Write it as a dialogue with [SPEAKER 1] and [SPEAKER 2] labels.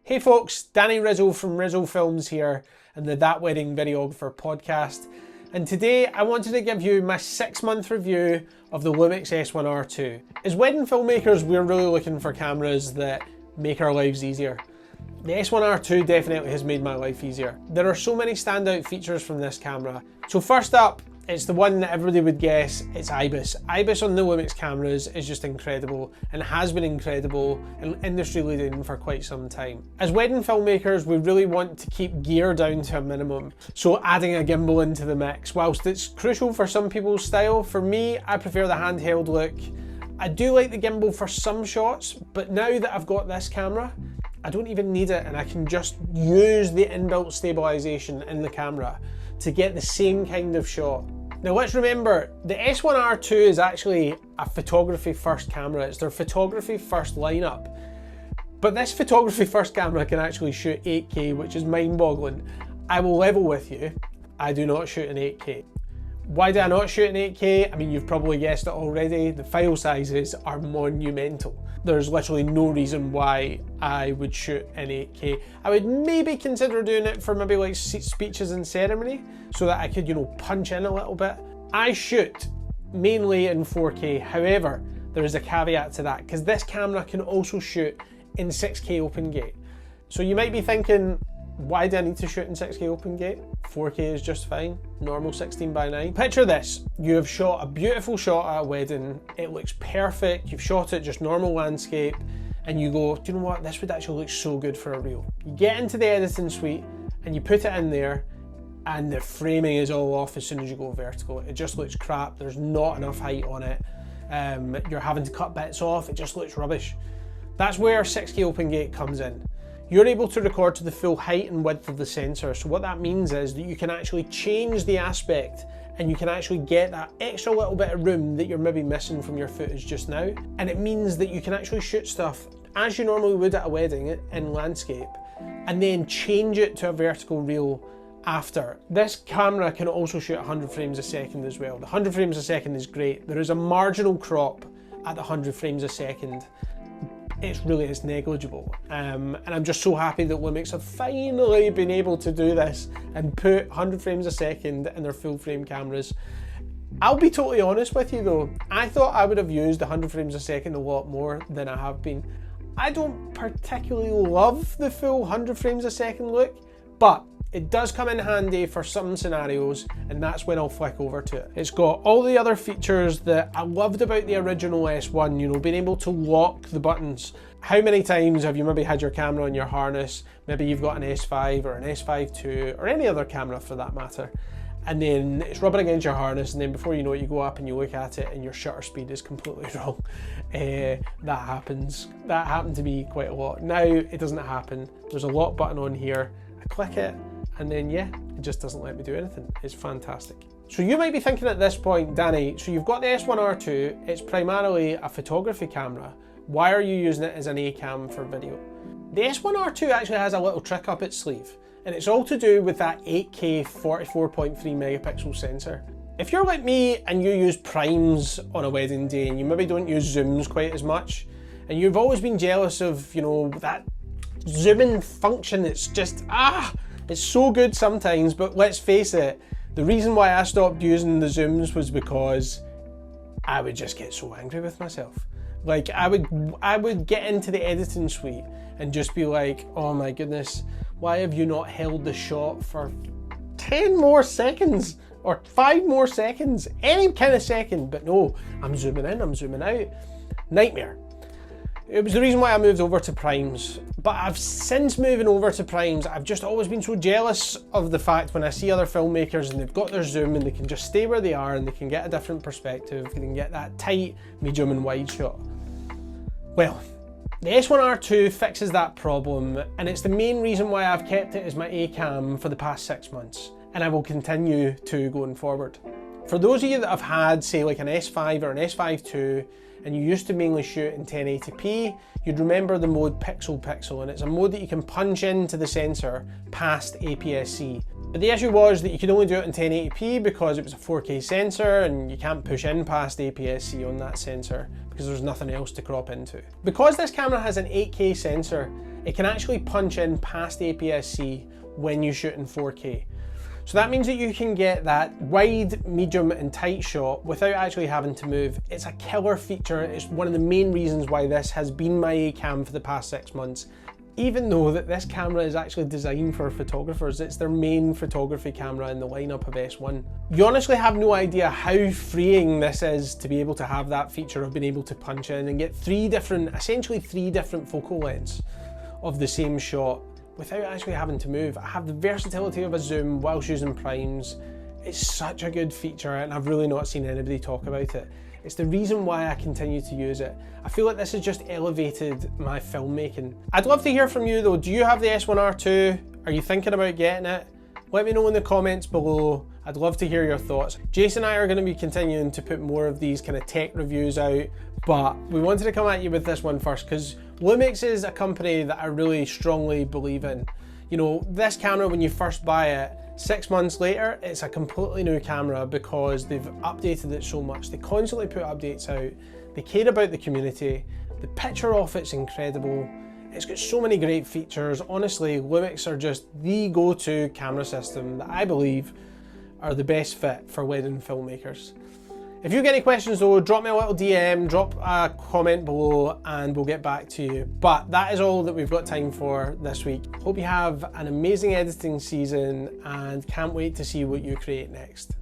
[SPEAKER 1] Hey folks, Danny Rizzo from Rizzo Films here and the That Wedding Videographer podcast. And today I wanted to give you my 6-month review of the Lumix S1R II. As wedding filmmakers, we're really looking for cameras that make our lives easier. The S1R II definitely has made my life easier. There are so many standout features from this camera. So first up, it's the one that everybody would guess, it's IBIS. IBIS on the Lumix cameras is just incredible and has been incredible and industry leading for quite some time. As wedding filmmakers, we really want to keep gear down to a minimum. So adding a gimbal into the mix, whilst it's crucial for some people's style, for me, I prefer the handheld look. I do like the gimbal for some shots, but now that I've got this camera, I don't even need it and I can just use the inbuilt stabilisation in the camera to get the same kind of shot. Now let's remember, the S1R II is actually a photography first camera. It's their photography first lineup. But this photography first camera can actually shoot 8K, which is mind-boggling. I will level with you, I do not shoot in 8K. Why do I not shoot in 8K? I mean, you've probably guessed it already. The file sizes are monumental. There's literally no reason why I would shoot in 8K. I would maybe consider doing it for maybe like speeches and ceremony so that I could, you know, punch in a little bit. I shoot mainly in 4K. However, there is a caveat to that because this camera can also shoot in 6K open gate. So you might be thinking, why do I need to shoot in 6K open gate? 4K is just fine, normal 16:9. Picture this, you have shot a beautiful shot at a wedding, it looks perfect, you've shot it just normal landscape, and you go, do you know what, this would actually look so good for a reel. You get into the editing suite, and you put it in there, and the framing is all off as soon as you go vertical. It just looks crap, there's not enough height on it, you're having to cut bits off, it just looks rubbish. That's where 6K open gate comes in. You're able to record to the full height and width of the sensor. So what that means is that you can actually change the aspect and you can actually get that extra little bit of room that you're maybe missing from your footage just now. And it means that you can actually shoot stuff as you normally would at a wedding in landscape and then change it to a vertical reel after. This camera can also shoot 100 frames a second as well. The 100 frames a second is great. There is a marginal crop at the 100 frames a second. It's negligible. And I'm just so happy that Lumix have finally been able to do this and put 100 frames a second in their full frame cameras. I'll be totally honest with you though, I thought I would have used 100 frames a second a lot more than I have been. I don't particularly love the full 100 frames a second look, but it does come in handy for some scenarios, and that's when I'll flick over to it. It's got all the other features that I loved about the original S1, you know, being able to lock the buttons. How many times have you maybe had your camera on your harness, maybe you've got an S5 or an S5 II, or any other camera for that matter, and then it's rubbing against your harness, and then before you know it, you go up and you look at it and your shutter speed is completely wrong. That happens. That happened to me quite a lot. Now it doesn't happen. There's a lock button on here, I click it, and then yeah, it just doesn't let me do anything. It's fantastic. So you might be thinking at this point, Danny, so you've got the S1R II, it's primarily a photography camera. Why are you using it as an A-cam for video? The S1R II actually has a little trick up its sleeve, and it's all to do with that 8K 44.3 megapixel sensor. If you're like me and you use primes on a wedding day and you maybe don't use zooms quite as much, and you've always been jealous of, you know, that zoom-in function, it's just, it's so good sometimes, but let's face it, the reason why I stopped using the zooms was because I would just get so angry with myself. Like I would get into the editing suite and just be like, oh my goodness, why have you not held the shot for 10 more seconds or 5 more seconds, any kind of second, but no, I'm zooming in, I'm zooming out. Nightmare. It was the reason why I moved over to primes, but since moving over to primes, I've just always been so jealous of the fact when I see other filmmakers and they've got their zoom and they can just stay where they are and they can get a different perspective, they can get that tight, medium and wide shot. Well, the S1R II fixes that problem, and it's the main reason why I've kept it as my A-cam for the past 6 months, and I will continue to going forward. For those of you that have had, say, like an S5 or an S5 II, and you used to mainly shoot in 1080p, you'd remember the mode Pixel, and it's a mode that you can punch into the sensor past APS-C. But the issue was that you could only do it in 1080p because it was a 4K sensor and you can't push in past APS-C on that sensor because there's nothing else to crop into. Because this camera has an 8K sensor, it can actually punch in past APS-C when you shoot in 4K. So that means that you can get that wide, medium and tight shot without actually having to move. It's a killer feature. It's one of the main reasons why this has been my A-cam for the past 6 months. Even though that this camera is actually designed for photographers, it's their main photography camera in the lineup of S1. You honestly have no idea how freeing this is to be able to have that feature of being able to punch in and get essentially three different focal lengths of the same shot without actually having to move. I have the versatility of a zoom whilst using primes. It's such a good feature and I've really not seen anybody talk about it. It's the reason why I continue to use it. I feel like this has just elevated my filmmaking. I'd love to hear from you though. Do you have the S1R II? Are you thinking about getting it? Let me know in the comments below. I'd love to hear your thoughts. Jason and I are going to be continuing to put more of these kind of tech reviews out, but we wanted to come at you with this one first because Lumix is a company that I really strongly believe in. You know, this camera, when you first buy it, 6 months later, it's a completely new camera because they've updated it so much. They constantly put updates out. They care about the community. The picture off it's incredible. It's got so many great features. Honestly, Lumix are just the go-to camera system that I believe are the best fit for wedding filmmakers. If you get any questions though, drop me a little DM, drop a comment below and we'll get back to you. But that is all that we've got time for this week. Hope you have an amazing editing season and can't wait to see what you create next.